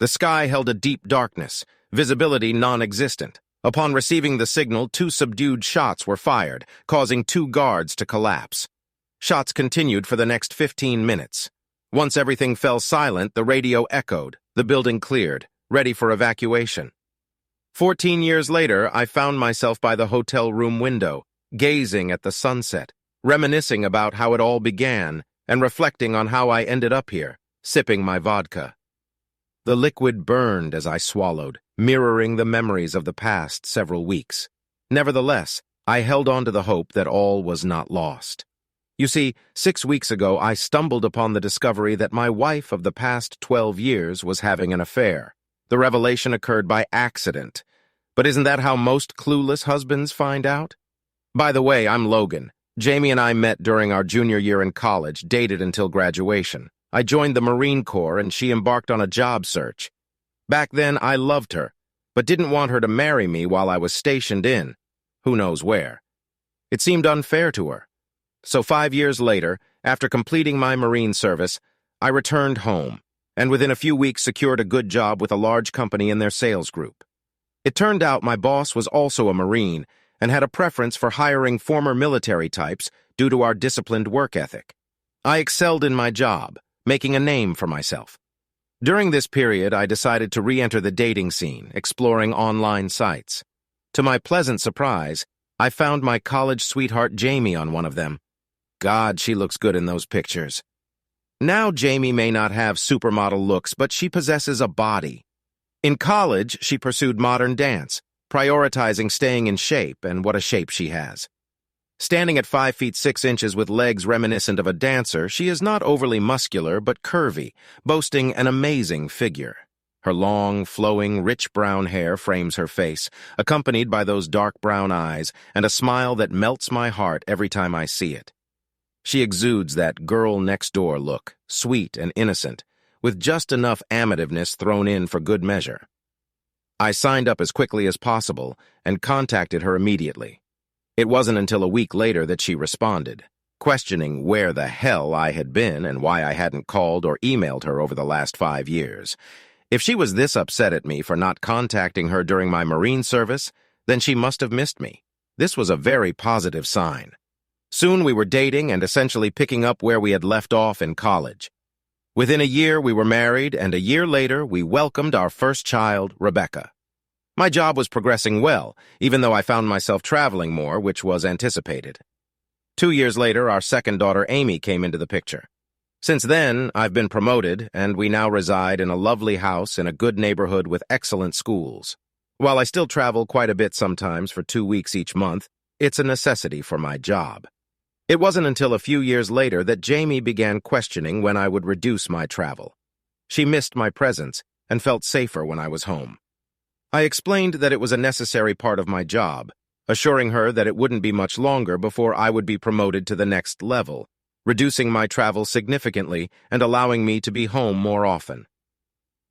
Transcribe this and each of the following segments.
The sky held a deep darkness, visibility non-existent. Upon receiving the signal, 2 subdued shots were fired, causing 2 guards to collapse. Shots continued for the next 15 minutes. Once everything fell silent, the radio echoed, the building cleared, ready for evacuation. 14 years later, I found myself by the hotel room window, gazing at the sunset, reminiscing about how it all began, and reflecting on how I ended up here, sipping my vodka. The liquid burned as I swallowed, mirroring the memories of the past several weeks. Nevertheless, I held on to the hope that all was not lost. You see, 6 weeks ago I stumbled upon the discovery that my wife of the past 12 years was having an affair. The revelation occurred by accident. But isn't that how most clueless husbands find out? By the way, I'm Logan. Jamie and I met during our junior year in college, dated until graduation. I joined the Marine Corps and she embarked on a job search. Back then, I loved her, but didn't want her to marry me while I was stationed in who knows where. It seemed unfair to her. So 5 years later, after completing my Marine service, I returned home, and within a few weeks secured a good job with a large company in their sales group. It turned out my boss was also a Marine and had a preference for hiring former military types due to our disciplined work ethic. I excelled in my job, making a name for myself. During this period, I decided to re-enter the dating scene, exploring online sites. To my pleasant surprise, I found my college sweetheart Jamie on one of them. God, she looks good in those pictures. Now Jamie may not have supermodel looks, but she possesses a body. In college, she pursued modern dance, prioritizing staying in shape, and what a shape she has. Standing at 5 feet 6 inches with legs reminiscent of a dancer, she is not overly muscular but curvy, boasting an amazing figure. Her long, flowing, rich brown hair frames her face, accompanied by those dark brown eyes and a smile that melts my heart every time I see it. She exudes that girl-next-door look, sweet and innocent, with just enough amativeness thrown in for good measure. I signed up as quickly as possible and contacted her immediately. It wasn't until a week later that she responded, questioning where the hell I had been and why I hadn't called or emailed her over the last 5 years. If she was this upset at me for not contacting her during my Marine service, then she must have missed me. This was a very positive sign. Soon we were dating and essentially picking up where we had left off in college. Within a year, we were married, and a year later, we welcomed our first child, Rebecca. My job was progressing well, even though I found myself traveling more, which was anticipated. 2 years later, our second daughter, Amy, came into the picture. Since then, I've been promoted, and we now reside in a lovely house in a good neighborhood with excellent schools. While I still travel quite a bit sometimes for 2 weeks each month, it's a necessity for my job. It wasn't until a few years later that Jamie began questioning when I would reduce my travel. She missed my presence and felt safer when I was home. I explained that it was a necessary part of my job, assuring her that it wouldn't be much longer before I would be promoted to the next level, reducing my travel significantly and allowing me to be home more often.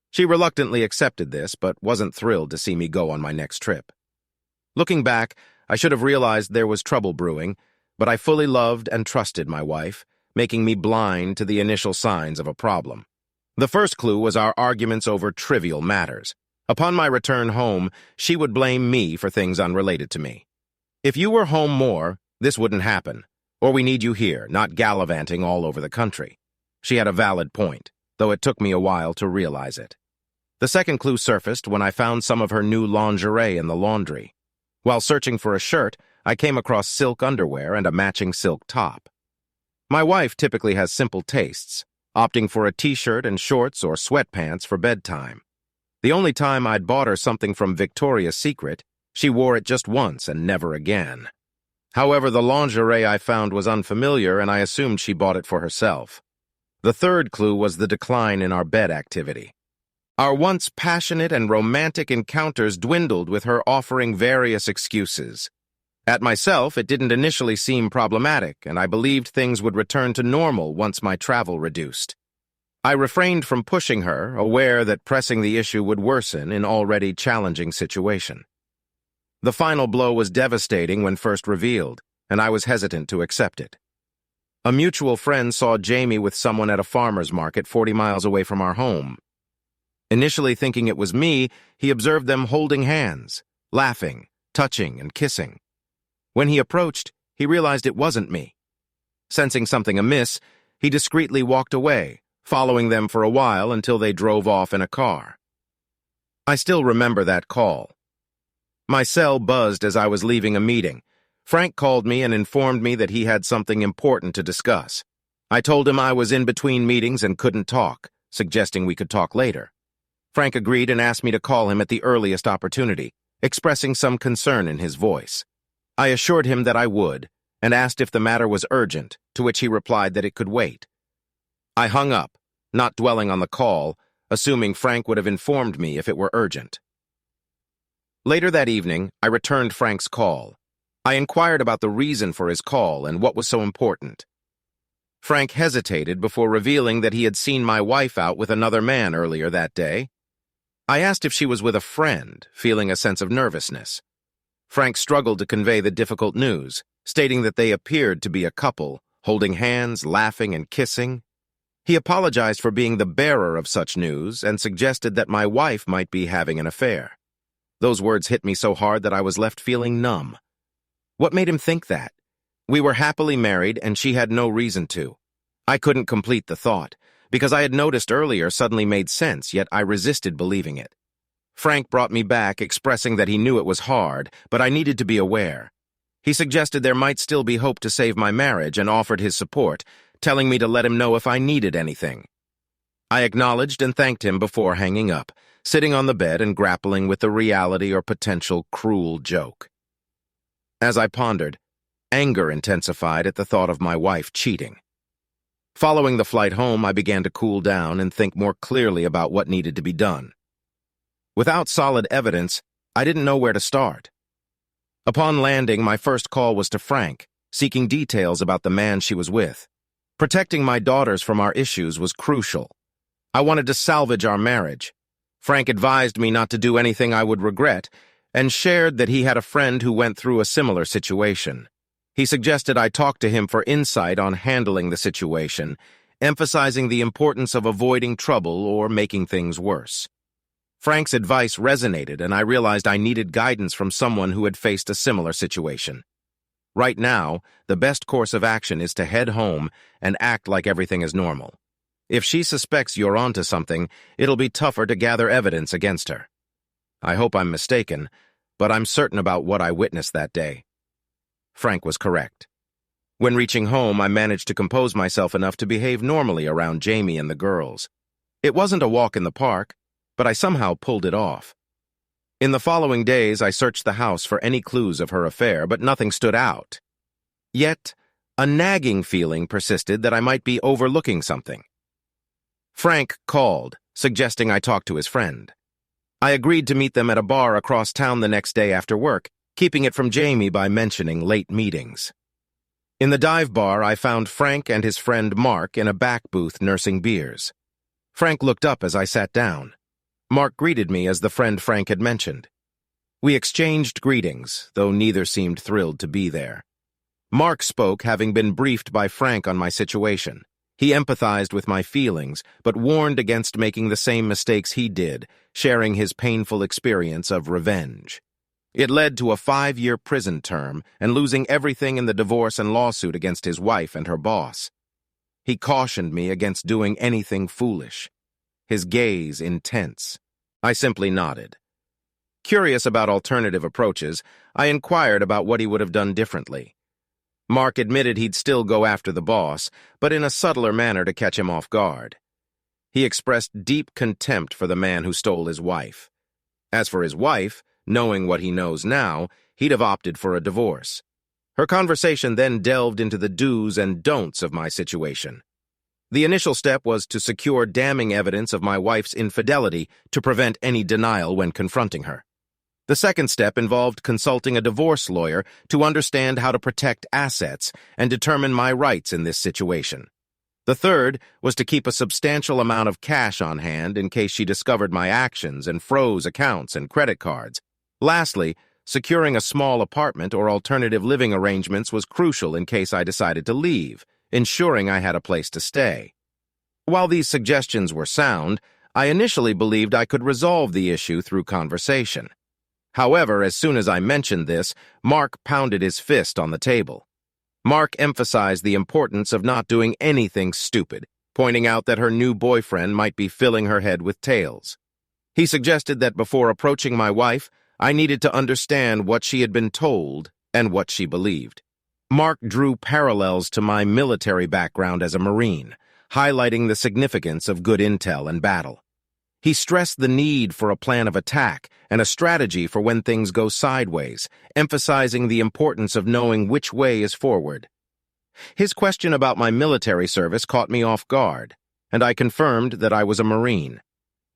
She reluctantly accepted this, but wasn't thrilled to see me go on my next trip. Looking back, I should have realized there was trouble brewing, but I fully loved and trusted my wife, making me blind to the initial signs of a problem. The first clue was our arguments over trivial matters. Upon my return home, she would blame me for things unrelated to me. If you were home more, this wouldn't happen, or we need you here, not gallivanting all over the country. She had a valid point, though it took me a while to realize it. The second clue surfaced when I found some of her new lingerie in the laundry. While searching for a shirt, I came across silk underwear and a matching silk top. My wife typically has simple tastes, opting for a t-shirt and shorts or sweatpants for bedtime. The only time I'd bought her something from Victoria's Secret, she wore it just once and never again. However, the lingerie I found was unfamiliar, and I assumed she bought it for herself. The third clue was the decline in our bed activity. Our once passionate and romantic encounters dwindled with her offering various excuses. At myself, it didn't initially seem problematic, and I believed things would return to normal once my travel reduced. I refrained from pushing her, aware that pressing the issue would worsen an already challenging situation. The final blow was devastating when first revealed, and I was hesitant to accept it. A mutual friend saw Jamie with someone at a farmer's market 40 miles away from our home. Initially thinking it was me, he observed them holding hands, laughing, touching, and kissing. When he approached, he realized it wasn't me. Sensing something amiss, he discreetly walked away, following them for a while until they drove off in a car. I still remember that call. My cell buzzed as I was leaving a meeting. Frank called me and informed me that he had something important to discuss. I told him I was in between meetings and couldn't talk, suggesting we could talk later. Frank agreed and asked me to call him at the earliest opportunity, expressing some concern in his voice. I assured him that I would, and asked if the matter was urgent, to which he replied that it could wait. I hung up, not dwelling on the call, assuming Frank would have informed me if it were urgent. Later that evening, I returned Frank's call. I inquired about the reason for his call and what was so important. Frank hesitated before revealing that he had seen my wife out with another man earlier that day. I asked if she was with a friend, feeling a sense of nervousness. Frank struggled to convey the difficult news, stating that they appeared to be a couple, holding hands, laughing, and kissing. He apologized for being the bearer of such news and suggested that my wife might be having an affair. Those words hit me so hard that I was left feeling numb. What made him think that? We were happily married and she had no reason to. I couldn't complete the thought, because I had noticed earlier suddenly made sense, yet I resisted believing it. Frank brought me back, expressing that he knew it was hard, but I needed to be aware. He suggested there might still be hope to save my marriage and offered his support, telling me to let him know if I needed anything. I acknowledged and thanked him before hanging up, sitting on the bed and grappling with the reality or potential cruel joke. As I pondered, anger intensified at the thought of my wife cheating. Following the flight home, I began to cool down and think more clearly about what needed to be done. Without solid evidence, I didn't know where to start. Upon landing, my first call was to Frank, seeking details about the man she was with. Protecting my daughters from our issues was crucial. I wanted to salvage our marriage. Frank advised me not to do anything I would regret, and shared that he had a friend who went through a similar situation. He suggested I talk to him for insight on handling the situation, emphasizing the importance of avoiding trouble or making things worse. Frank's advice resonated, and I realized I needed guidance from someone who had faced a similar situation. Right now, the best course of action is to head home and act like everything is normal. If she suspects you're onto something, it'll be tougher to gather evidence against her. I hope I'm mistaken, but I'm certain about what I witnessed that day. Frank was correct. When reaching home, I managed to compose myself enough to behave normally around Jamie and the girls. It wasn't a walk in the park, but I somehow pulled it off. In the following days, I searched the house for any clues of her affair, but nothing stood out. Yet, a nagging feeling persisted that I might be overlooking something. Frank called, suggesting I talk to his friend. I agreed to meet them at a bar across town the next day after work, keeping it from Jamie by mentioning late meetings. In the dive bar, I found Frank and his friend Mark in a back booth nursing beers. Frank looked up as I sat down. Mark greeted me as the friend Frank had mentioned. We exchanged greetings, though neither seemed thrilled to be there. Mark spoke, having been briefed by Frank on my situation. He empathized with my feelings, but warned against making the same mistakes he did, sharing his painful experience of revenge. It led to a 5-year prison term and losing everything in the divorce and lawsuit against his wife and her boss. He cautioned me against doing anything foolish. His gaze intense. I simply nodded. Curious about alternative approaches, I inquired about what he would have done differently. Mark admitted he'd still go after the boss, but in a subtler manner to catch him off guard. He expressed deep contempt for the man who stole his wife. As for his wife, knowing what he knows now, he'd have opted for a divorce. Her conversation then delved into the do's and don'ts of my situation. The initial step was to secure damning evidence of my wife's infidelity to prevent any denial when confronting her. The second step involved consulting a divorce lawyer to understand how to protect assets and determine my rights in this situation. The third was to keep a substantial amount of cash on hand in case she discovered my actions and froze accounts and credit cards. Lastly, securing a small apartment or alternative living arrangements was crucial in case I decided to leave, ensuring I had a place to stay. While these suggestions were sound, I initially believed I could resolve the issue through conversation. However, as soon as I mentioned this, Mark pounded his fist on the table. Mark emphasized the importance of not doing anything stupid, pointing out that her new boyfriend might be filling her head with tales. He suggested that before approaching my wife, I needed to understand what she had been told and what she believed. Mark drew parallels to my military background as a Marine, highlighting the significance of good intel in battle. He stressed the need for a plan of attack and a strategy for when things go sideways, emphasizing the importance of knowing which way is forward. His question about my military service caught me off guard, and I confirmed that I was a Marine.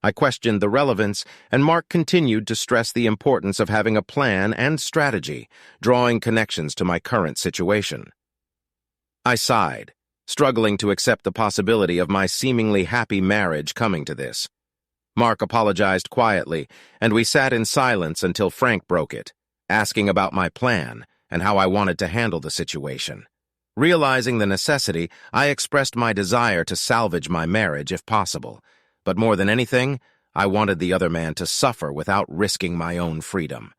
I questioned the relevance, and Mark continued to stress the importance of having a plan and strategy, drawing connections to my current situation. I sighed, struggling to accept the possibility of my seemingly happy marriage coming to this. Mark apologized quietly, and we sat in silence until Frank broke it, asking about my plan and how I wanted to handle the situation. Realizing the necessity, I expressed my desire to salvage my marriage if possible, but more than anything, I wanted the other man to suffer without risking my own freedom.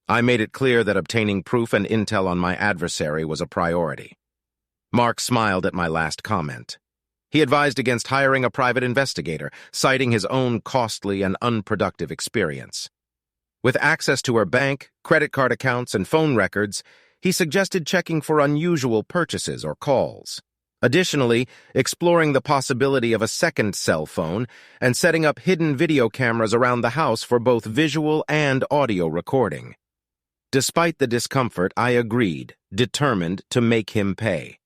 I made it clear that obtaining proof and intel on my adversary was a priority. Mark smiled at my last comment. He advised against hiring a private investigator, citing his own costly and unproductive experience. With access to her bank, credit card accounts, and phone records, he suggested checking for unusual purchases or calls. Additionally, exploring the possibility of a second cell phone and setting up hidden video cameras around the house for both visual and audio recording. Despite the discomfort, I agreed, determined to make him pay.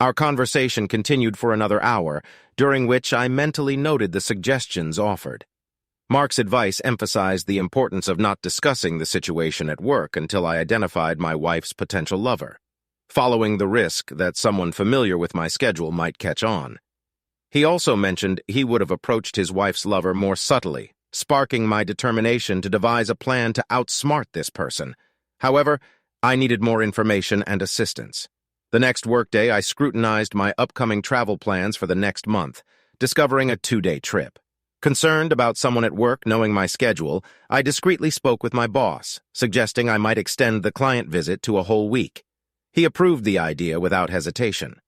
Our conversation continued for another hour, during which I mentally noted the suggestions offered. Mark's advice emphasized the importance of not discussing the situation at work until I identified my wife's potential lover, following the risk that someone familiar with my schedule might catch on. He also mentioned he would have approached his wife's lover more subtly, sparking my determination to devise a plan to outsmart this person. However, I needed more information and assistance. The next workday, I scrutinized my upcoming travel plans for the next month, discovering a 2-day trip. Concerned about someone at work knowing my schedule, I discreetly spoke with my boss, suggesting I might extend the client visit to a whole week. He approved the idea without hesitation.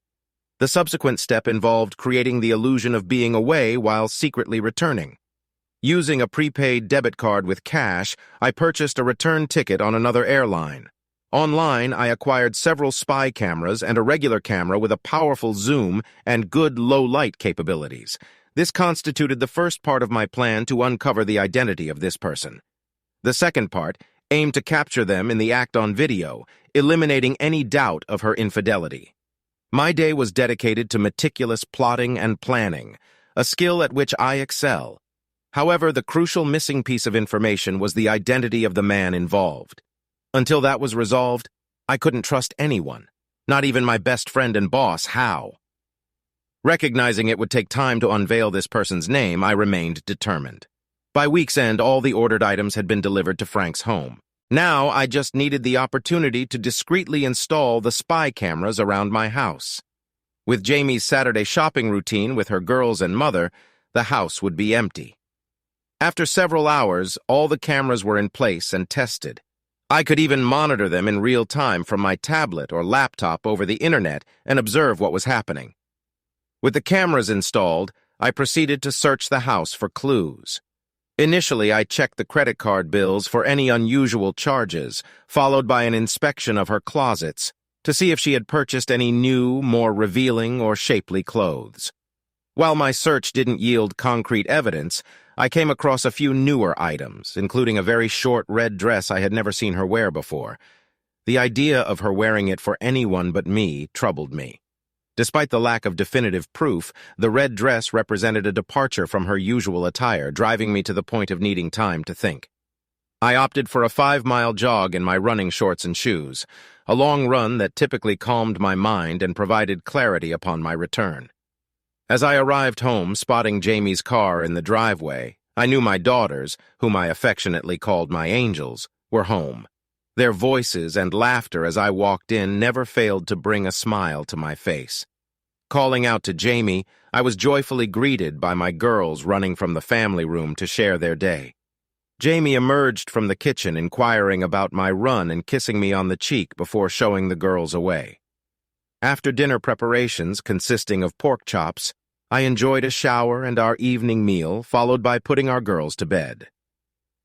The subsequent step involved creating the illusion of being away while secretly returning. Using a prepaid debit card with cash, I purchased a return ticket on another airline. Online, I acquired several spy cameras and a regular camera with a powerful zoom and good low-light capabilities. This constituted the first part of my plan to uncover the identity of this person. The second part aimed to capture them in the act on video, eliminating any doubt of her infidelity. My day was dedicated to meticulous plotting and planning, a skill at which I excel. However, the crucial missing piece of information was the identity of the man involved. Until that was resolved, I couldn't trust anyone, not even my best friend and boss, Hal. Recognizing it would take time to unveil this person's name, I remained determined. By week's end, all the ordered items had been delivered to Frank's home. Now, I just needed the opportunity to discreetly install the spy cameras around my house. With Jamie's Saturday shopping routine with her girls and mother, the house would be empty. After several hours, all the cameras were in place and tested. I could even monitor them in real time from my tablet or laptop over the internet and observe what was happening. With the cameras installed, I proceeded to search the house for clues. Initially, I checked the credit card bills for any unusual charges, followed by an inspection of her closets to see if she had purchased any new, more revealing or shapely clothes. While my search didn't yield concrete evidence, I came across a few newer items, including a very short red dress I had never seen her wear before. The idea of her wearing it for anyone but me troubled me. Despite the lack of definitive proof, the red dress represented a departure from her usual attire, driving me to the point of needing time to think. I opted for a 5-mile jog in my running shorts and shoes, a long run that typically calmed my mind and provided clarity upon my return. As I arrived home, spotting Jamie's car in the driveway, I knew my daughters, whom I affectionately called my angels, were home. Their voices and laughter as I walked in never failed to bring a smile to my face. Calling out to Jamie, I was joyfully greeted by my girls running from the family room to share their day. Jamie emerged from the kitchen inquiring about my run and kissing me on the cheek before showing the girls away. After dinner preparations consisting of pork chops, I enjoyed a shower and our evening meal, followed by putting our girls to bed.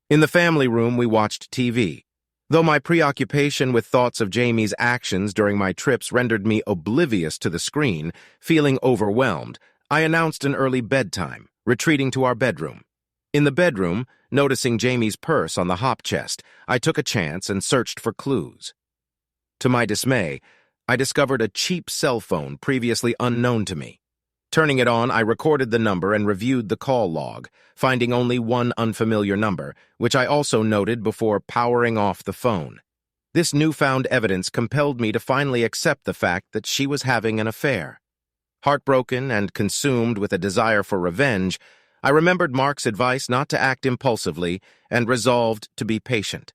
In the family room, we watched TV. Though my preoccupation with thoughts of Jamie's actions during my trips rendered me oblivious to the screen, feeling overwhelmed, I announced an early bedtime, retreating to our bedroom. In the bedroom, noticing Jamie's purse on the hop chest, I took a chance and searched for clues. To my dismay, I discovered a cheap cell phone previously unknown to me. Turning it on, I recorded the number and reviewed the call log, finding only one unfamiliar number, which I also noted before powering off the phone. This newfound evidence compelled me to finally accept the fact that she was having an affair. Heartbroken and consumed with a desire for revenge, I remembered Mark's advice not to act impulsively and resolved to be patient.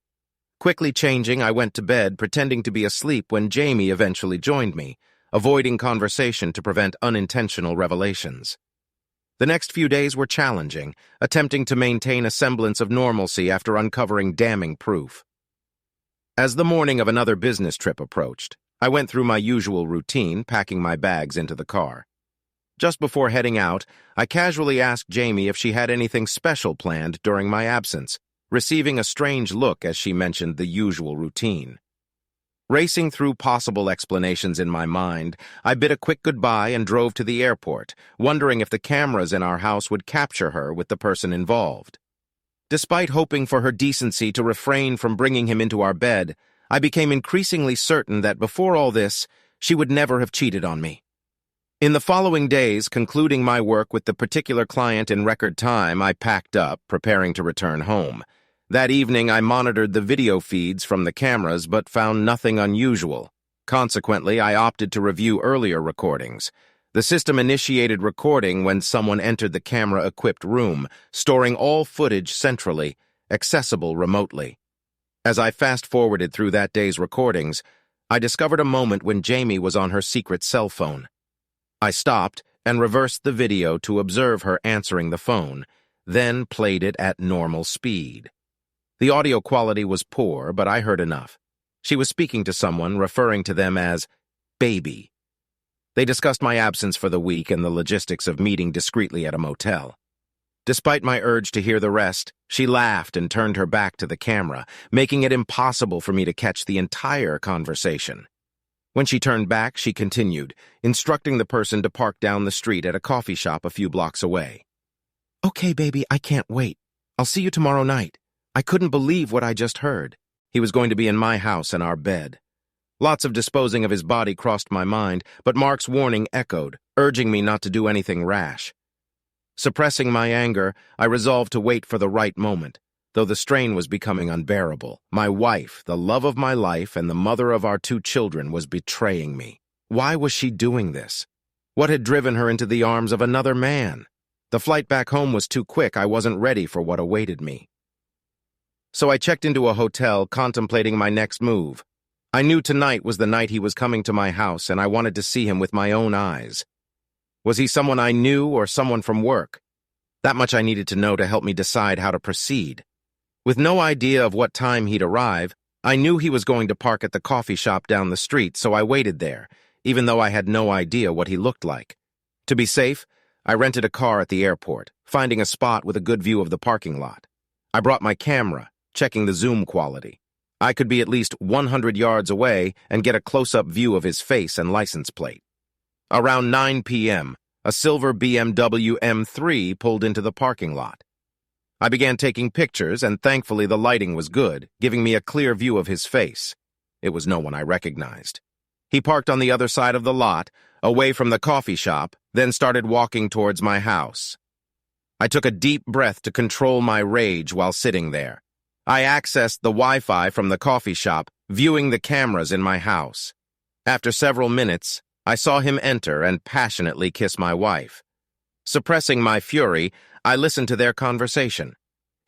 Quickly changing, I went to bed, pretending to be asleep when Jamie eventually joined me, avoiding conversation to prevent unintentional revelations. The next few days were challenging, attempting to maintain a semblance of normalcy after uncovering damning proof. As the morning of another business trip approached, I went through my usual routine, packing my bags into the car. Just before heading out, I casually asked Jamie if she had anything special planned during my absence, receiving a strange look as she mentioned the usual routine. Racing through possible explanations in my mind, I bid a quick goodbye and drove to the airport, wondering if the cameras in our house would capture her with the person involved. Despite hoping for her decency to refrain from bringing him into our bed, I became increasingly certain that before all this, she would never have cheated on me. In the following days, concluding my work with the particular client in record time, I packed up, preparing to return home. That evening, I monitored the video feeds from the cameras but found nothing unusual. Consequently, I opted to review earlier recordings. The system initiated recording when someone entered the camera-equipped room, storing all footage centrally, accessible remotely. As I fast-forwarded through that day's recordings, I discovered a moment when Jamie was on her secret cell phone. I stopped and reversed the video to observe her answering the phone, then played it at normal speed. The audio quality was poor, but I heard enough. She was speaking to someone, referring to them as baby. They discussed my absence for the week and the logistics of meeting discreetly at a motel. Despite my urge to hear the rest, she laughed and turned her back to the camera, making it impossible for me to catch the entire conversation. When she turned back, she continued, instructing the person to park down the street at a coffee shop a few blocks away. "Okay, baby, I can't wait. I'll see you tomorrow night." I couldn't believe what I just heard. He was going to be in my house and our bed. Lots of disposing of his body crossed my mind, but Mark's warning echoed, urging me not to do anything rash. Suppressing my anger, I resolved to wait for the right moment, though the strain was becoming unbearable. My wife, the love of my life and the mother of our 2 children, was betraying me. Why was she doing this? What had driven her into the arms of another man? The flight back home was too quick. I wasn't ready for what awaited me. So I checked into a hotel, contemplating my next move. I knew tonight was the night he was coming to my house, and I wanted to see him with my own eyes. Was he someone I knew or someone from work? That much I needed to know to help me decide how to proceed. With no idea of what time he'd arrive, I knew he was going to park at the coffee shop down the street, so I waited there, even though I had no idea what he looked like. To be safe, I rented a car at the airport, finding a spot with a good view of the parking lot. I brought my camera, checking the zoom quality. I could be at least 100 yards away and get a close-up view of his face and license plate. Around 9 p.m., a silver BMW M3 pulled into the parking lot. I began taking pictures, and thankfully the lighting was good, giving me a clear view of his face. It was no one I recognized. He parked on the other side of the lot, away from the coffee shop, then started walking towards my house. I took a deep breath to control my rage while sitting there. I accessed the Wi-Fi from the coffee shop, viewing the cameras in my house. After several minutes, I saw him enter and passionately kiss my wife. Suppressing my fury, I listened to their conversation.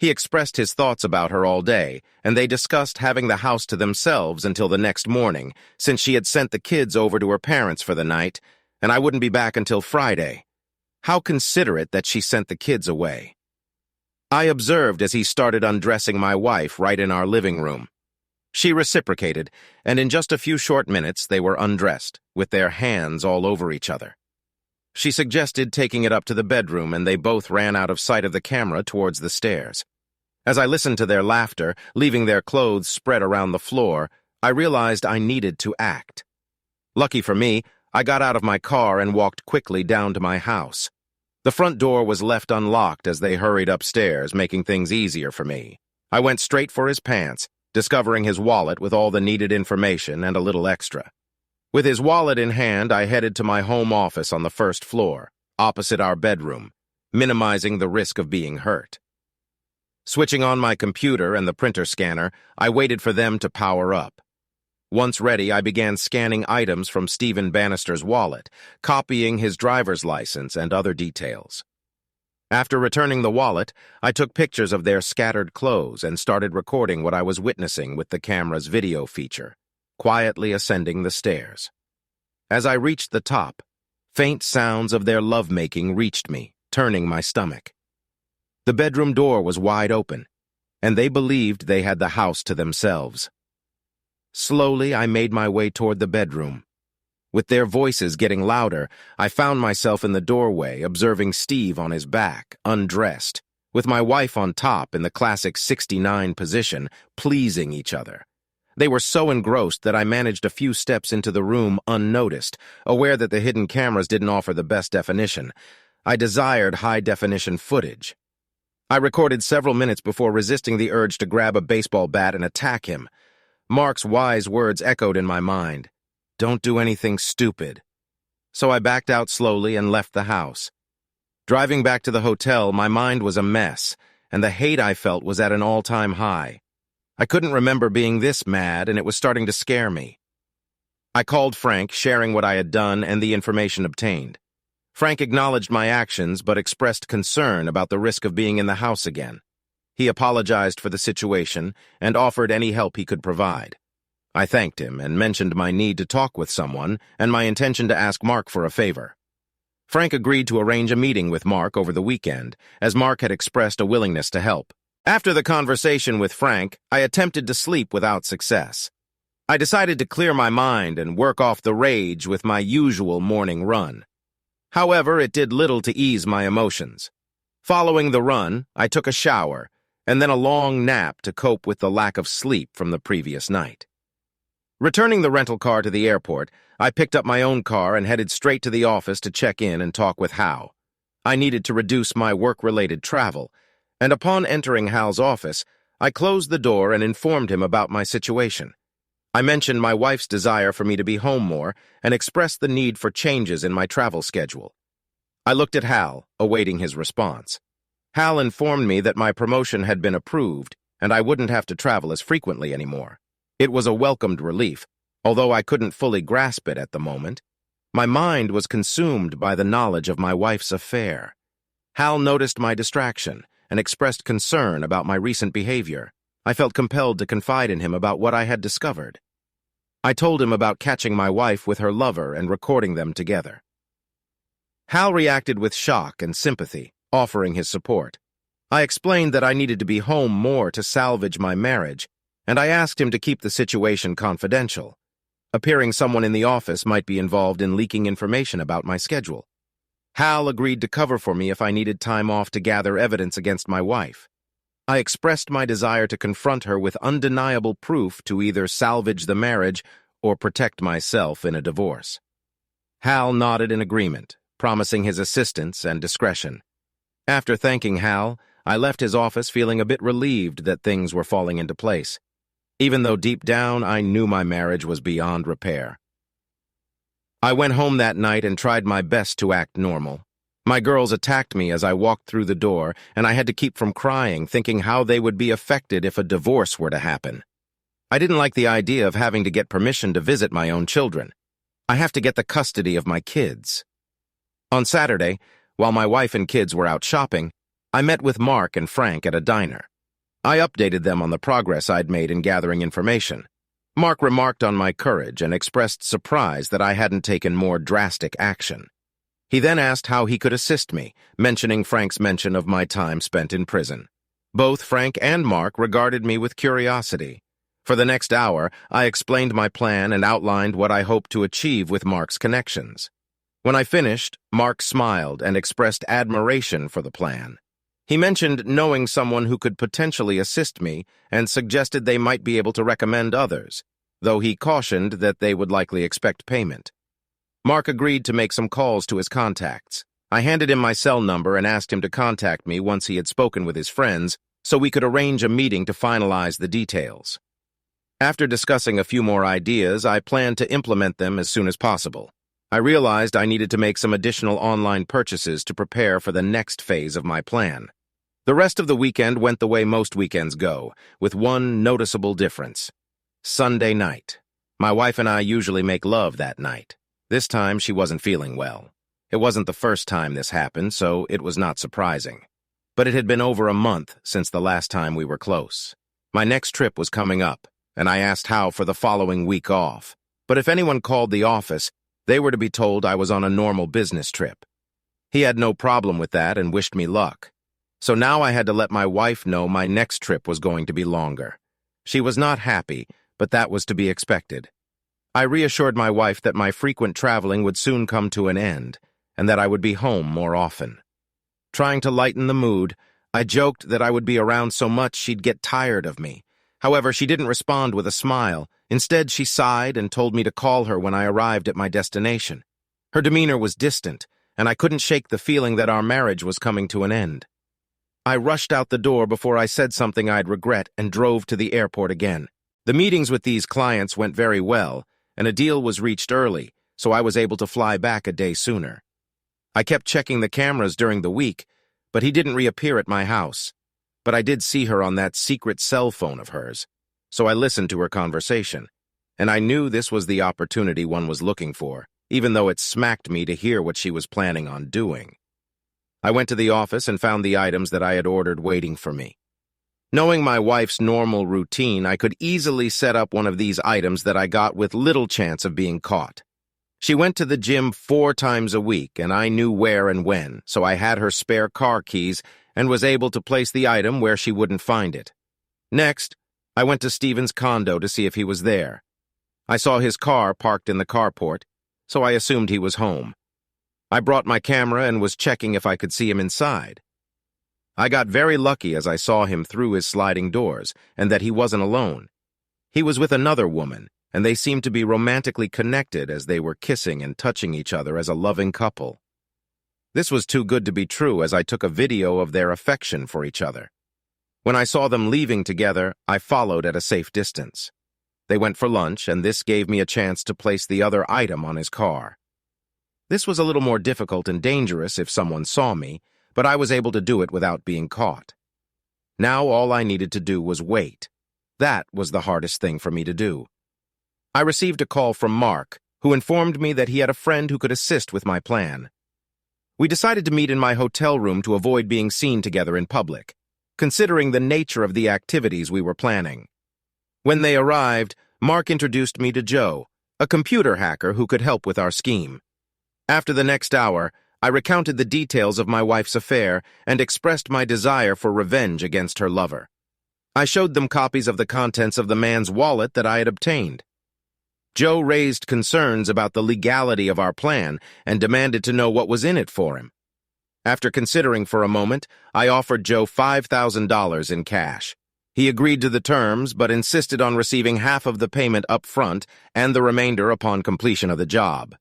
He expressed his thoughts about her all day, and they discussed having the house to themselves until the next morning, since she had sent the kids over to her parents for the night, and I wouldn't be back until Friday. How considerate that she sent the kids away. I observed as he started undressing my wife right in our living room. She reciprocated, and in just a few short minutes they were undressed, with their hands all over each other. She suggested taking it up to the bedroom, and they both ran out of sight of the camera towards the stairs. As I listened to their laughter, leaving their clothes spread around the floor, I realized I needed to act. Lucky for me, I got out of my car and walked quickly down to my house. The front door was left unlocked as they hurried upstairs, making things easier for me. I went straight for his pants, discovering his wallet with all the needed information and a little extra. With his wallet in hand, I headed to my home office on the first floor, opposite our bedroom, minimizing the risk of being hurt. Switching on my computer and the printer scanner, I waited for them to power up. Once ready, I began scanning items from Stephen Bannister's wallet, copying his driver's license and other details. After returning the wallet, I took pictures of their scattered clothes and started recording what I was witnessing with the camera's video feature, quietly ascending the stairs. As I reached the top, faint sounds of their lovemaking reached me, turning my stomach. The bedroom door was wide open, and they believed they had the house to themselves. Slowly, I made my way toward the bedroom. With their voices getting louder, I found myself in the doorway, observing Steve on his back, undressed, with my wife on top in the classic 69 position, pleasing each other. They were so engrossed that I managed a few steps into the room unnoticed, aware that the hidden cameras didn't offer the best definition. I desired high-definition footage. I recorded several minutes before resisting the urge to grab a baseball bat and attack him. Mark's wise words echoed in my mind. Don't do anything stupid. So I backed out slowly and left the house. Driving back to the hotel, my mind was a mess, and the hate I felt was at an all-time high. I couldn't remember being this mad, and it was starting to scare me. I called Frank, sharing what I had done and the information obtained. Frank acknowledged my actions, but expressed concern about the risk of being in the house again. He apologized for the situation and offered any help he could provide. I thanked him and mentioned my need to talk with someone and my intention to ask Mark for a favor. Frank agreed to arrange a meeting with Mark over the weekend, as Mark had expressed a willingness to help. After the conversation with Frank, I attempted to sleep without success. I decided to clear my mind and work off the rage with my usual morning run. However, it did little to ease my emotions. Following the run, I took a shower, and then a long nap to cope with the lack of sleep from the previous night. Returning the rental car to the airport, I picked up my own car and headed straight to the office to check in and talk with Hal. I needed to reduce my work-related travel, and upon entering Hal's office, I closed the door and informed him about my situation. I mentioned my wife's desire for me to be home more and expressed the need for changes in my travel schedule. I looked at Hal, awaiting his response. Hal informed me that my promotion had been approved and I wouldn't have to travel as frequently anymore. It was a welcomed relief, although I couldn't fully grasp it at the moment. My mind was consumed by the knowledge of my wife's affair. Hal noticed my distraction and expressed concern about my recent behavior. I felt compelled to confide in him about what I had discovered. I told him about catching my wife with her lover and recording them together. Hal reacted with shock and sympathy, offering his support. I explained that I needed to be home more to salvage my marriage, and I asked him to keep the situation confidential. Appearing someone in the office might be involved in leaking information about my schedule. Hal agreed to cover for me if I needed time off to gather evidence against my wife. I expressed my desire to confront her with undeniable proof to either salvage the marriage or protect myself in a divorce. Hal nodded in agreement, promising his assistance and discretion. After thanking Hal, I left his office feeling a bit relieved that things were falling into place, even though deep down I knew my marriage was beyond repair. I went home that night and tried my best to act normal. My girls attacked me as I walked through the door, and I had to keep from crying, thinking how they would be affected if a divorce were to happen. I didn't like the idea of having to get permission to visit my own children. I have to get the custody of my kids. On Saturday, while my wife and kids were out shopping, I met with Mark and Frank at a diner. I updated them on the progress I'd made in gathering information. Mark remarked on my courage and expressed surprise that I hadn't taken more drastic action. He then asked how he could assist me, mentioning Frank's mention of my time spent in prison. Both Frank and Mark regarded me with curiosity. For the next hour, I explained my plan and outlined what I hoped to achieve with Mark's connections. When I finished, Mark smiled and expressed admiration for the plan. He mentioned knowing someone who could potentially assist me and suggested they might be able to recommend others, though he cautioned that they would likely expect payment. Mark agreed to make some calls to his contacts. I handed him my cell number and asked him to contact me once he had spoken with his friends so we could arrange a meeting to finalize the details. After discussing a few more ideas, I planned to implement them as soon as possible. I realized I needed to make some additional online purchases to prepare for the next phase of my plan. The rest of the weekend went the way most weekends go, with one noticeable difference. Sunday night. My wife and I usually make love that night. This time, she wasn't feeling well. It wasn't the first time this happened, so it was not surprising. But it had been over a month since the last time we were close. My next trip was coming up, and I asked Hal for the following week off. But if anyone called the office, they were to be told I was on a normal business trip. He had no problem with that and wished me luck. So now I had to let my wife know my next trip was going to be longer. She was not happy, but that was to be expected. I reassured my wife that my frequent traveling would soon come to an end, and that I would be home more often. Trying to lighten the mood, I joked that I would be around so much she'd get tired of me. However, she didn't respond with a smile. Instead, she sighed and told me to call her when I arrived at my destination. Her demeanor was distant, and I couldn't shake the feeling that our marriage was coming to an end. I rushed out the door before I said something I'd regret and drove to the airport again. The meetings with these clients went very well, and a deal was reached early, so I was able to fly back a day sooner. I kept checking the cameras during the week, but he didn't reappear at my house. But I did see her on that secret cell phone of hers, so I listened to her conversation, and I knew this was the opportunity one was looking for, even though it smacked me to hear what she was planning on doing. I went to the office and found the items that I had ordered waiting for me. Knowing my wife's normal routine, I could easily set up one of these items that I got with little chance of being caught. She went to the gym 4 times a week, and I knew where and when, so I had her spare car keys and was able to place the item where she wouldn't find it. Next, I went to Stephen's condo to see if he was there. I saw his car parked in the carport, so I assumed he was home. I brought my camera and was checking if I could see him inside. I got very lucky as I saw him through his sliding doors, and that he wasn't alone. He was with another woman, and they seemed to be romantically connected as they were kissing and touching each other as a loving couple. This was too good to be true as I took a video of their affection for each other. When I saw them leaving together, I followed at a safe distance. They went for lunch, and this gave me a chance to place the other item on his car. This was a little more difficult and dangerous if someone saw me, but I was able to do it without being caught. Now all I needed to do was wait. That was the hardest thing for me to do. I received a call from Mark, who informed me that he had a friend who could assist with my plan. We decided to meet in my hotel room to avoid being seen together in public, considering the nature of the activities we were planning. When they arrived, Mark introduced me to Joe, a computer hacker who could help with our scheme. After the next hour, I recounted the details of my wife's affair and expressed my desire for revenge against her lover. I showed them copies of the contents of the man's wallet that I had obtained. Joe raised concerns about the legality of our plan and demanded to know what was in it for him. After considering for a moment, I offered Joe $5,000 in cash. He agreed to the terms, but insisted on receiving half of the payment up front and the remainder upon completion of the job.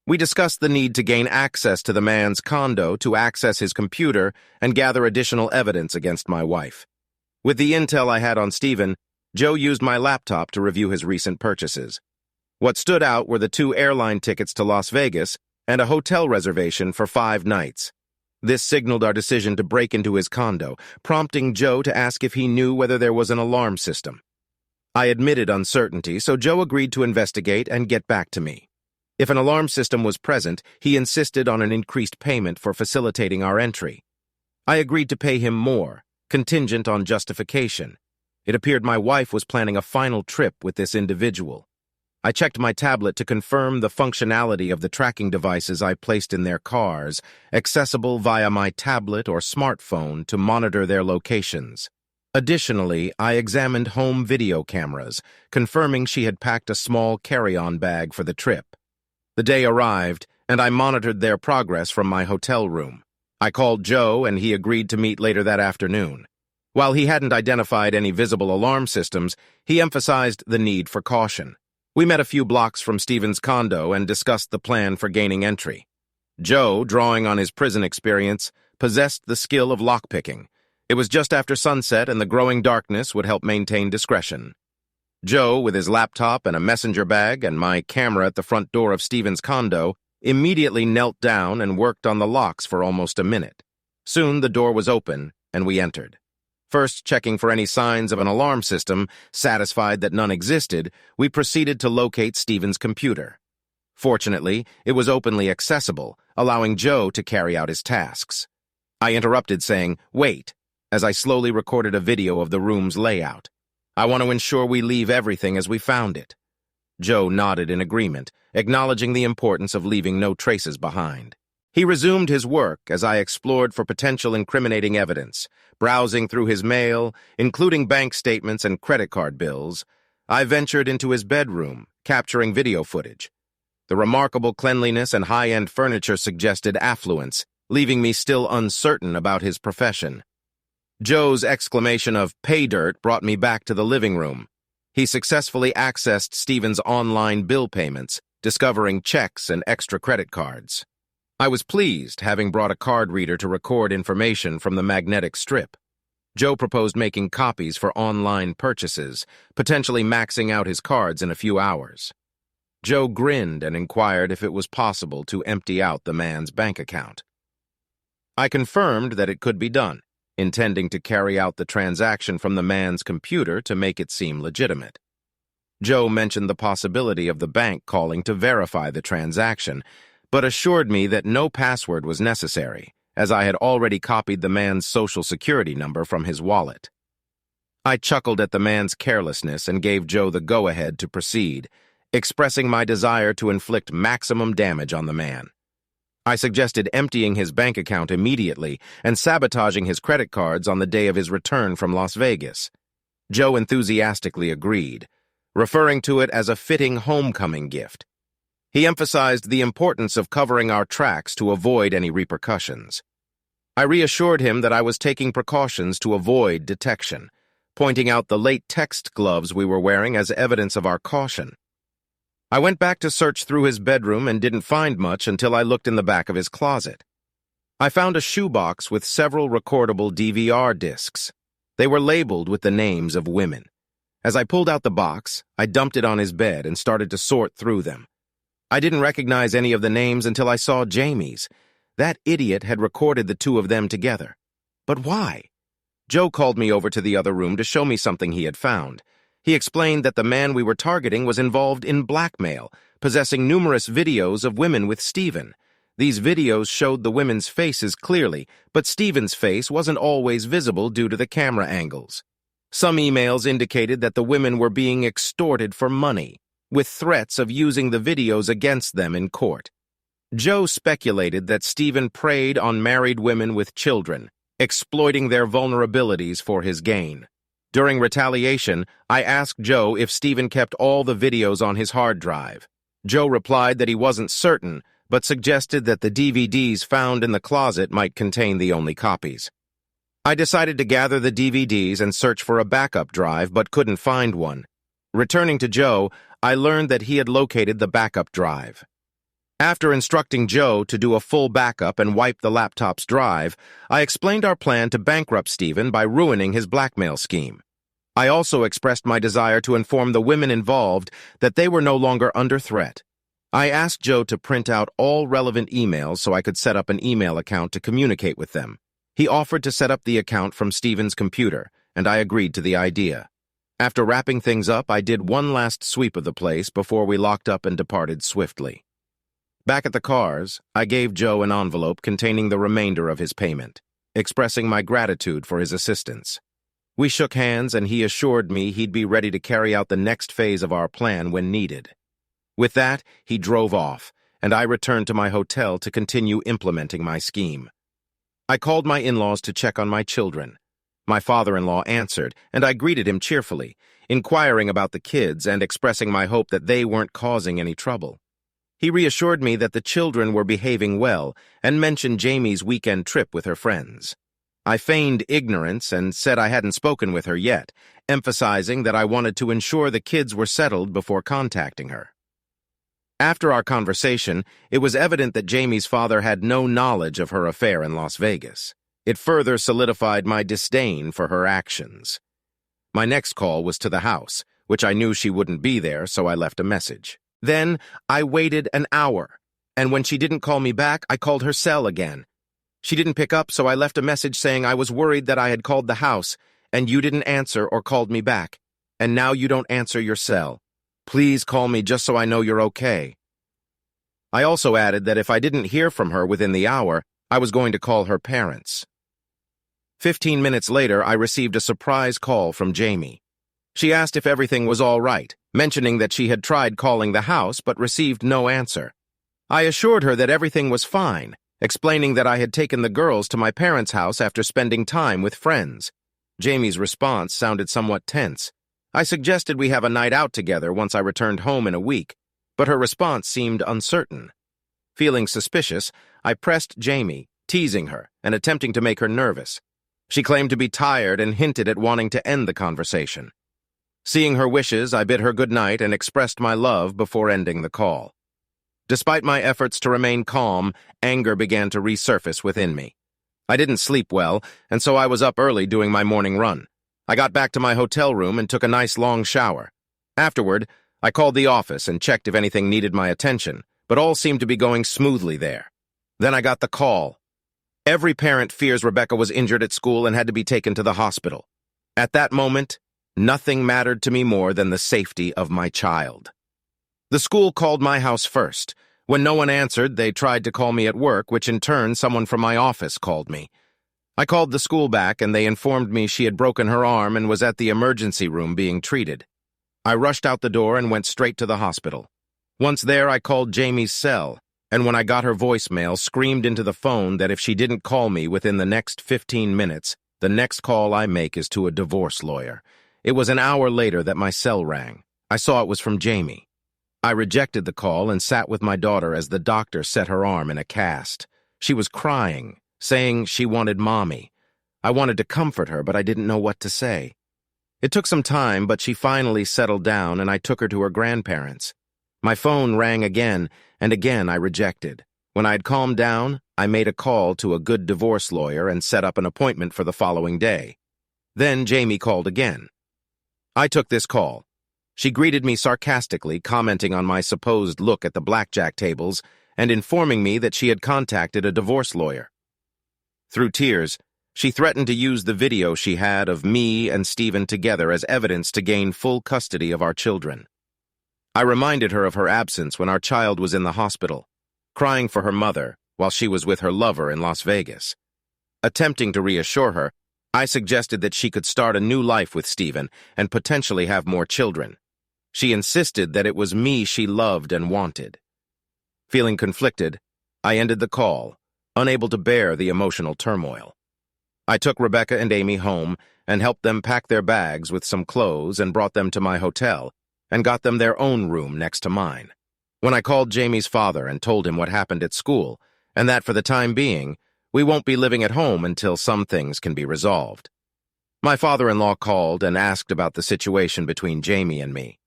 We discussed the need to gain access to the man's condo to access his computer and gather additional evidence against my wife. With the intel I had on Stephen, Joe used my laptop to review his recent purchases. What stood out were the 2 airline tickets to Las Vegas and a hotel reservation for 5 nights. This signaled our decision to break into his condo, prompting Joe to ask if he knew whether there was an alarm system. I admitted uncertainty, so Joe agreed to investigate and get back to me. If an alarm system was present, he insisted on an increased payment for facilitating our entry. I agreed to pay him more, contingent on justification. It appeared my wife was planning a final trip with this individual. I checked my tablet to confirm the functionality of the tracking devices I placed in their cars, accessible via my tablet or smartphone to monitor their locations. Additionally, I examined home video cameras, confirming she had packed a small carry-on bag for the trip. The day arrived, and I monitored their progress from my hotel room. I called Joe, and he agreed to meet later that afternoon. While he hadn't identified any visible alarm systems, he emphasized the need for caution. We met a few blocks from Stephen's condo and discussed the plan for gaining entry. Joe, drawing on his prison experience, possessed the skill of lockpicking. It was just after sunset, and the growing darkness would help maintain discretion. Joe, with his laptop and a messenger bag and my camera at the front door of Stephen's condo, immediately knelt down and worked on the locks for almost a minute. Soon the door was open, and we entered. First checking for any signs of an alarm system, satisfied that none existed, we proceeded to locate Stephen's computer. Fortunately, it was openly accessible, allowing Joe to carry out his tasks. I interrupted, saying, "Wait," as I slowly recorded a video of the room's layout. "I want to ensure we leave everything as we found it." Joe nodded in agreement, acknowledging the importance of leaving no traces behind. He resumed his work as I explored for potential incriminating evidence, browsing through his mail, including bank statements and credit card bills. I ventured into his bedroom, capturing video footage. The remarkable cleanliness and high-end furniture suggested affluence, leaving me still uncertain about his profession. Joe's exclamation of "pay dirt" brought me back to the living room. He successfully accessed Stephen's online bill payments, discovering checks and extra credit cards. I was pleased, having brought a card reader to record information from the magnetic strip. Joe proposed making copies for online purchases, potentially maxing out his cards in a few hours. Joe grinned and inquired if it was possible to empty out the man's bank account. I confirmed that it could be done, intending to carry out the transaction from the man's computer to make it seem legitimate. Joe mentioned the possibility of the bank calling to verify the transaction, but assured me that no password was necessary, as I had already copied the man's social security number from his wallet. I chuckled at the man's carelessness and gave Joe the go-ahead to proceed, expressing my desire to inflict maximum damage on the man. I suggested emptying his bank account immediately and sabotaging his credit cards on the day of his return from Las Vegas. Joe enthusiastically agreed, referring to it as a fitting homecoming gift. He emphasized the importance of covering our tracks to avoid any repercussions. I reassured him that I was taking precautions to avoid detection, pointing out the latex gloves we were wearing as evidence of our caution. I went back to search through his bedroom and didn't find much until I looked in the back of his closet. I found a shoebox with several recordable DVR discs. They were labeled with the names of women. As I pulled out the box, I dumped it on his bed and started to sort through them. I didn't recognize any of the names until I saw Jamie's. That idiot had recorded the two of them together. But why? Joe called me over to the other room to show me something he had found. He explained that the man we were targeting was involved in blackmail, possessing numerous videos of women with Stephen. These videos showed the women's faces clearly, but Stephen's face wasn't always visible due to the camera angles. Some emails indicated that the women were being extorted for money, with threats of using the videos against them in court. Joe speculated that Stephen preyed on married women with children, exploiting their vulnerabilities for his gain. During retaliation, I asked Joe if Stephen kept all the videos on his hard drive. Joe replied that he wasn't certain, but suggested that the DVDs found in the closet might contain the only copies. I decided to gather the DVDs and search for a backup drive, but couldn't find one. Returning to Joe, I learned that he had located the backup drive. After instructing Joe to do a full backup and wipe the laptop's drive, I explained our plan to bankrupt Stephen by ruining his blackmail scheme. I also expressed my desire to inform the women involved that they were no longer under threat. I asked Joe to print out all relevant emails so I could set up an email account to communicate with them. He offered to set up the account from Stephen's computer, and I agreed to the idea. After wrapping things up, I did one last sweep of the place before we locked up and departed swiftly. Back at the cars, I gave Joe an envelope containing the remainder of his payment, expressing my gratitude for his assistance. We shook hands and he assured me he'd be ready to carry out the next phase of our plan when needed. With that, he drove off, and I returned to my hotel to continue implementing my scheme. I called my in-laws to check on my children. My father-in-law answered, and I greeted him cheerfully, inquiring about the kids and expressing my hope that they weren't causing any trouble. He reassured me that the children were behaving well and mentioned Jamie's weekend trip with her friends. I feigned ignorance and said I hadn't spoken with her yet, emphasizing that I wanted to ensure the kids were settled before contacting her. After our conversation, it was evident that Jamie's father had no knowledge of her affair in Las Vegas. It further solidified my disdain for her actions. My next call was to the house, which I knew she wouldn't be there, so I left a message. Then, I waited an hour, and when she didn't call me back, I called her cell again. She didn't pick up, so I left a message saying I was worried that I had called the house, and you didn't answer or called me back, and now you don't answer your cell. Please call me just so I know you're okay. I also added that if I didn't hear from her within the hour, I was going to call her parents. 15 minutes later, I received a surprise call from Jamie. She asked if everything was all right, mentioning that she had tried calling the house but received no answer. I assured her that everything was fine, explaining that I had taken the girls to my parents' house after spending time with friends. Jamie's response sounded somewhat tense. I suggested we have a night out together once I returned home in a week, but her response seemed uncertain. Feeling suspicious, I pressed Jamie, teasing her and attempting to make her nervous. She claimed to be tired and hinted at wanting to end the conversation. Seeing her wishes, I bid her good night and expressed my love before ending the call. Despite my efforts to remain calm, anger began to resurface within me. I didn't sleep well, and so I was up early doing my morning run. I got back to my hotel room and took a nice long shower. Afterward, I called the office and checked if anything needed my attention, but all seemed to be going smoothly there. Then I got the call. Every parent fears Rebecca was injured at school and had to be taken to the hospital. At that moment, nothing mattered to me more than the safety of my child. The school called my house first. When no one answered, they tried to call me at work, which in turn someone from my office called me. I called the school back and they informed me she had broken her arm and was at the emergency room being treated. I rushed out the door and went straight to the hospital. Once there, I called Jamie's cell, and when I got her voicemail, screamed into the phone that if she didn't call me within the next 15 minutes, the next call I make is to a divorce lawyer. It was an hour later that my cell rang. I saw it was from Jamie. I rejected the call and sat with my daughter as the doctor set her arm in a cast. She was crying, saying she wanted mommy. I wanted to comfort her, but I didn't know what to say. It took some time, but she finally settled down and I took her to her grandparents. My phone rang again, and again I rejected. When I had calmed down, I made a call to a good divorce lawyer and set up an appointment for the following day. Then Jamie called again. I took this call. She greeted me sarcastically, commenting on my supposed look at the blackjack tables and informing me that she had contacted a divorce lawyer. Through tears, she threatened to use the video she had of me and Stephen together as evidence to gain full custody of our children. I reminded her of her absence when our child was in the hospital, crying for her mother while she was with her lover in Las Vegas. Attempting to reassure her, I suggested that she could start a new life with Stephen and potentially have more children. She insisted that it was me she loved and wanted. Feeling conflicted, I ended the call, unable to bear the emotional turmoil. I took Rebecca and Amy home and helped them pack their bags with some clothes and brought them to my hotel and got them their own room next to mine. When I called Jamie's father and told him what happened at school and that for the time being, we won't be living at home until some things can be resolved. My father-in-law called and asked about the situation between Jamie and me.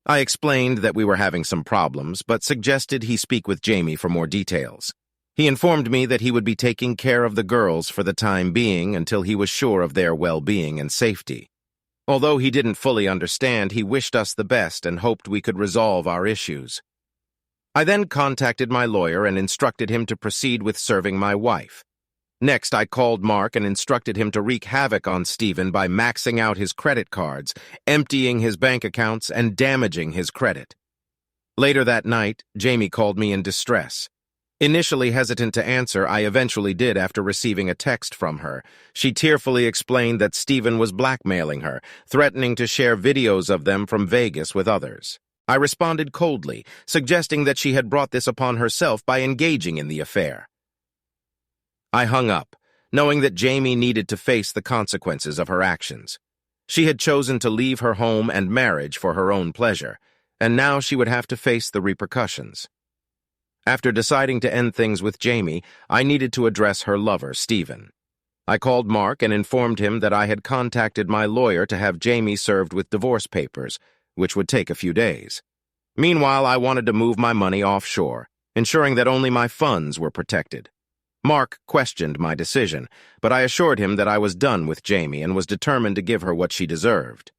I explained that we were having some problems, but suggested he speak with Jamie for more details. He informed me that he would be taking care of the girls for the time being until he was sure of their well-being and safety. Although he didn't fully understand, he wished us the best and hoped we could resolve our issues. I then contacted my lawyer and instructed him to proceed with serving my wife. Next, I called Mark and instructed him to wreak havoc on Stephen by maxing out his credit cards, emptying his bank accounts, and damaging his credit. Later that night, Jamie called me in distress. Initially hesitant to answer, I eventually did after receiving a text from her. She tearfully explained that Stephen was blackmailing her, threatening to share videos of them from Vegas with others. I responded coldly, suggesting that she had brought this upon herself by engaging in the affair. I hung up, knowing that Jamie needed to face the consequences of her actions. She had chosen to leave her home and marriage for her own pleasure, and now she would have to face the repercussions. After deciding to end things with Jamie, I needed to address her lover, Stephen. I called Mark and informed him that I had contacted my lawyer to have Jamie served with divorce papers, which would take a few days. Meanwhile, I wanted to move my money offshore, ensuring that only my funds were protected. Mark questioned my decision, but I assured him that I was done with Jamie and was determined to give her what she deserved.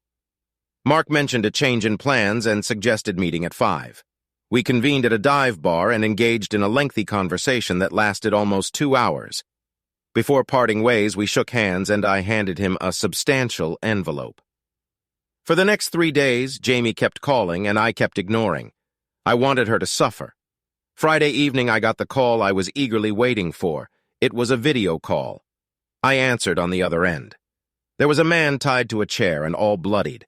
Mark mentioned a change in plans and suggested meeting at 5. We convened at a dive bar and engaged in a lengthy conversation that lasted almost 2 hours. Before parting ways, we shook hands and I handed him a substantial envelope. For the next 3 days, Jamie kept calling and I kept ignoring. I wanted her to suffer. Friday evening, I got the call I was eagerly waiting for. It was a video call. I answered on the other end. There was a man tied to a chair and all bloodied.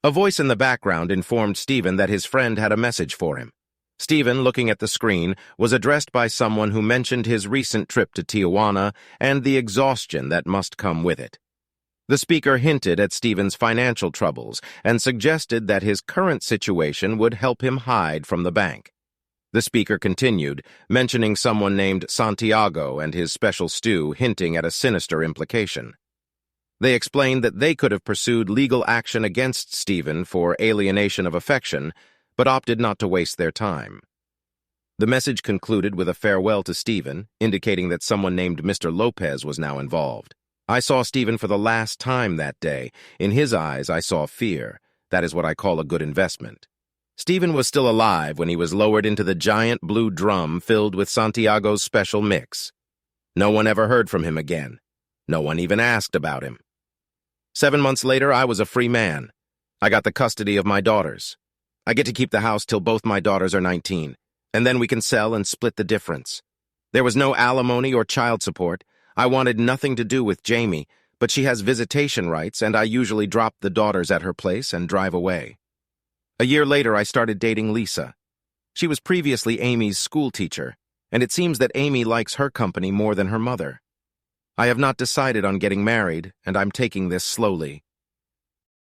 A voice in the background informed Stephen that his friend had a message for him. Stephen, looking at the screen, was addressed by someone who mentioned his recent trip to Tijuana and the exhaustion that must come with it. The speaker hinted at Stephen's financial troubles and suggested that his current situation would help him hide from the bank. The speaker continued, mentioning someone named Santiago and his special stew, hinting at a sinister implication. They explained that they could have pursued legal action against Stephen for alienation of affection, but opted not to waste their time. The message concluded with a farewell to Stephen, indicating that someone named Mr. Lopez was now involved. I saw Stephen for the last time that day. In his eyes, I saw fear. That is what I call a good investment. Stephen was still alive when he was lowered into the giant blue drum filled with Santiago's special mix. No one ever heard from him again. No one even asked about him. 7 months later, I was a free man. I got the custody of my daughters. I get to keep the house till both my daughters are 19, and then we can sell and split the difference. There was no alimony or child support. I wanted nothing to do with Jamie, but she has visitation rights, and I usually drop the daughters at her place and drive away. A year later, I started dating Lisa. She was previously Amy's school teacher, and it seems that Amy likes her company more than her mother. I have not decided on getting married, and I'm taking this slowly.